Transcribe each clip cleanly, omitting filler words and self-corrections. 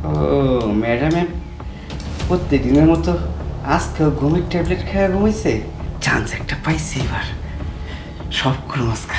ও ম্যাডামে প্রত্যেকদিনের মতো আজকেও ঘুমের ট্যাবলেট খেয়ে ঘুমাইছে। চান্স একটা পাইছি, এবার সব করে মাস্কা।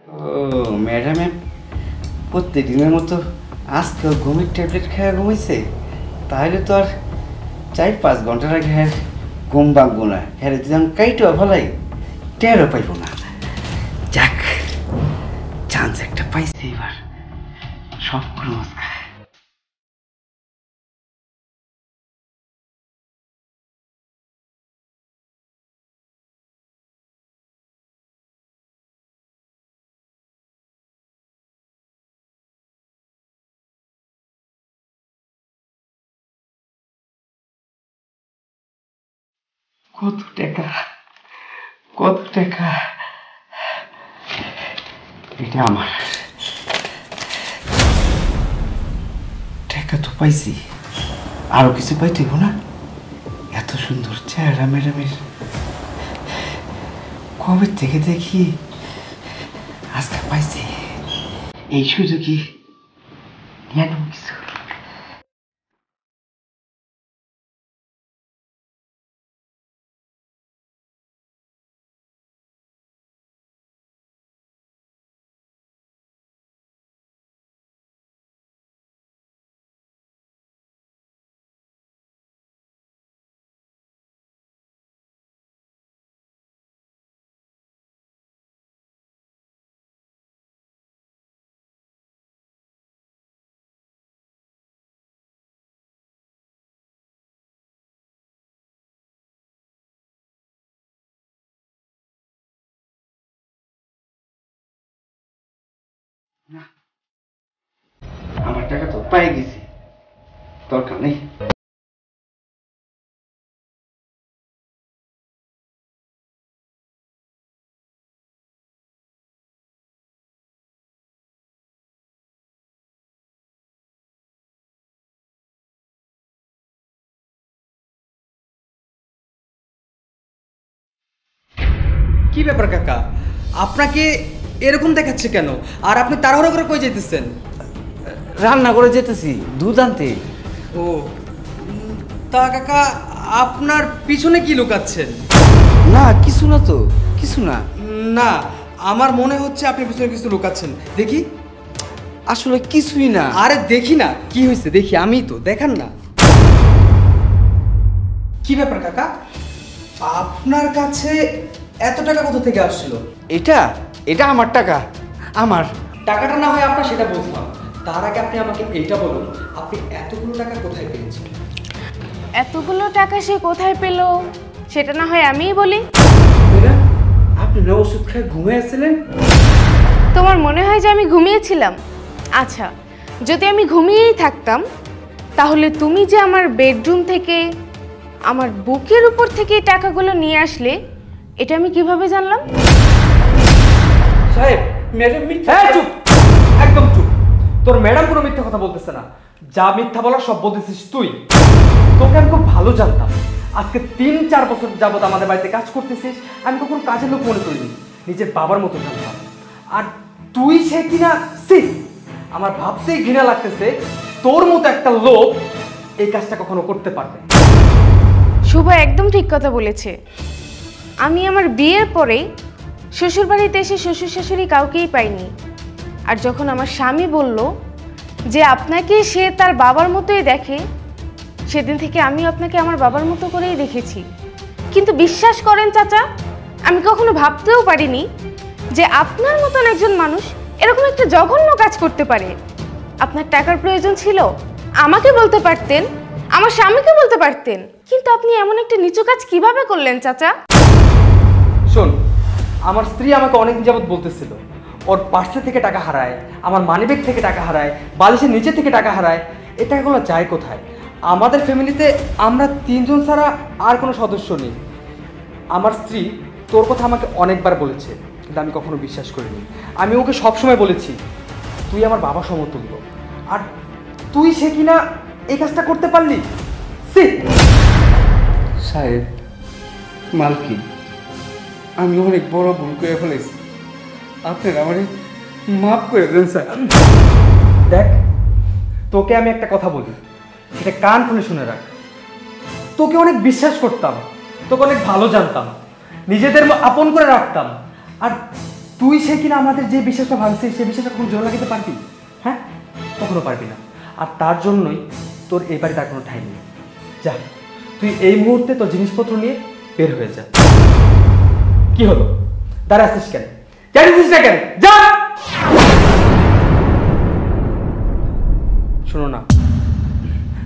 ও ম্যাডামে প্রত্যেকদিনের মতো আজকেও ঘুমের ট্যাবলেট খেয়ে ঘুমাইছে। তাহলে তো আর 4-5 ঘন্টার আগে হ্যাঁ ঘুম ভাঙবো না। হ্যাঁ যদি আমি কাইটো ফেলাই টেরও পাইব না। যাক, চান্স একটা পাইছে, এবার সব করে মাস্কা। কত টাকা, কত টাকা! এটা আমার টাকা তো পাইছি, আরো কিছু পাইতে হইব না? এত সুন্দর চেহারা ম্যাডামের কবে থেকে দেখি, আজকে পাইছি। এই সুযোগই নিয়ে নেব কিছু। না, আমার টাকা তো পাই গেছি, দরকার নেই। কি ব্যাপার কাকা, আপনাকে এরকম দেখাচ্ছে কেন? আর আপনি তাড়াহুড়ো করে কই যাইতেছেন? রান্না করে যেতেছি দুধ আনতে। ও তা কাকা, আপনার পিছনে কি লুকাচ্ছেন? না কিছু না তো, কিছু না। না, আমার মনে হচ্ছে আপনি পিছনে কিছু লুকাচ্ছেন। দেখি। আসলে কিছুই না। আরে দেখি না, কি হয়েছে দেখি, আমি তো দেখান না। কি ব্যাপার কাকা, আপনার কাছে এত টাকা কোথা থেকে আসলো? এটা এটা আমার টাকা, আমার টাকাটা না হয় আপনার সেটা বুঝলাম, তার আগে আপনি আমাকে এইটা বলুন, আপনি এতগুলো টাকা কোথায় পেয়েছেন? এতগুলো টাকা সে কোথায় পেল সেটা না হয় আমিই বলি। আপনি না ওষুধ খেয়ে ঘুমিয়েছিলেন? তোমার মনে হয় যে আমি ঘুমিয়েছিলাম? আচ্ছা, যদি আমি ঘুমিয়েই থাকতাম তাহলে তুমি যে আমার বেডরুম থেকে আমার বুকের উপর থেকে এই টাকাগুলো নিয়ে আসলে এটা আমি কিভাবে জানলাম? সাহেব, ম্যাডাম মিথ্যা। হ্যাঁ চুপ, একদম চুপ। তোর ম্যাডাম কোনো মিথ্যা কথা বলতেছে না, যা মিথ্যা বলার সব বলতেছিস তুই। তোকে আমি খুব ভালো জানতাম, আজকে 3-4 বছর যাবত আমাদের বাড়িতে কাজ করতেছিস, আমি কখনো কাজের লোক মনে করিনি, নিজের বাবার মতো জানতাম। আর তুই সে কিনা সি, আমার ভাবতেই ঘৃণা লাগতেছে তোর মতো একটা লোক এই কাজটা কখনো করতে পারবে। শুভ একদম ঠিক কথা বলেছে। আমি আমার বিয়ের পরে শ্বশুরবাড়িতে এসে শ্বশুর শাশুড়ি কাউকেই পাইনি। আর যখন আমার স্বামী বলল যে আপনাকে সে তার বাবার মতোই দেখে, সেদিন থেকে আমি আপনাকে আমার বাবার মতো করেই দেখেছি। কিন্তু বিশ্বাস করেন চাচা, আমি কখনো ভাবতেও পারিনি যে আপনার মতন একজন মানুষ এরকম একটা জঘন্য কাজ করতে পারে। আপনার টাকার প্রয়োজন ছিল, আমাকে বলতে পারতেন, আমার স্বামীকে বলতে পারতেন, কিন্তু আপনি এমন একটা নিচু কাজ কিভাবে করলেন চাচা? শোন, আমার স্ত্রী আমাকে অনেকদিন যাবৎ বলতেছিল ওর পার্সে থেকে টাকা হারায়, আমার মানিব্যাগ থেকে টাকা হারায়, বালিশের নিচে থেকে টাকা হারায়। এ টাকাগুলো যায় কোথায়? আমাদের ফ্যামিলিতে আমরা 3 জন ছাড়া আর কোনো সদস্য নেই। আমার স্ত্রী তোর কথা আমাকে অনেকবার বলেছে, কিন্তু আমি কখনো বিশ্বাস করিনি। আমি ওকে সবসময় বলেছি তুই আমার বাবা সমতুল্য, আর তুই সে কিনা এই কাজটা করতে পারলি। সাহেব, মালকিন, আমি অনেক বড় ভুল করে ফেলেছি, আপনারা আমারে মাফ করে দেন স্যার। দেখ, তোকে আমি একটা কথা বলি, সেটা কান খুলে শুনে রাখ। তোকে অনেক বিশ্বাস করতাম, তোকে অনেক ভালো জানতাম, নিজেদের আপন করে রাখতাম, আর তুই সে কিনা আমাদের যে বিশ্বাসটা ভাঙছিস সেই বিশ্বাসটা কখনো জোর লাগাতে পারবি? হ্যাঁ, কখনো পারবি না। আর তার জন্যই তোর এই বাড়িতে আর কোনো ঠাঁই নেই। যা, তুই এই মুহূর্তে তোর জিনিসপত্র নিয়ে বের হয়ে যা। কি হলো, দাঁড়া আসিস কেন? জানিস না কেন? যা। শোনো না,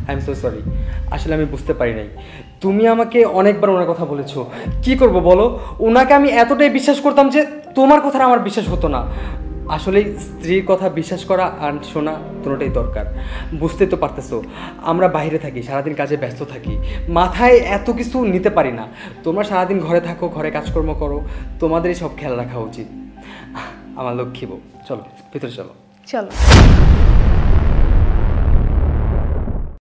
আই এম সো সরি, আসলে আমি বুঝতে পারি নাই। তুমি আমাকে অনেকবার ওনার কথা বলেছো, কি করব বলো? ওনাকে আমি এতটাই বিশ্বাস করতাম যে তোমার কথা আমার বিশ্বাস হতো না। আসলে স্ত্রীর কথা বিশ্বাস করা আর শোনা দুটোটাই দরকার। বুঝতে তো পারতেছো, আমরা বাইরে থাকি, সারাদিন কাজে ব্যস্ত থাকি, মাথায় এত কিছু নিতে পারি না। তোমরা সারাদিন ঘরে থাকো, ঘরে কাজকর্ম করো, তোমাদেরই সব খেয়াল রাখা উচিত। আমার লক্ষ্মী বউ, চলো ভিতরে চলো। চলো।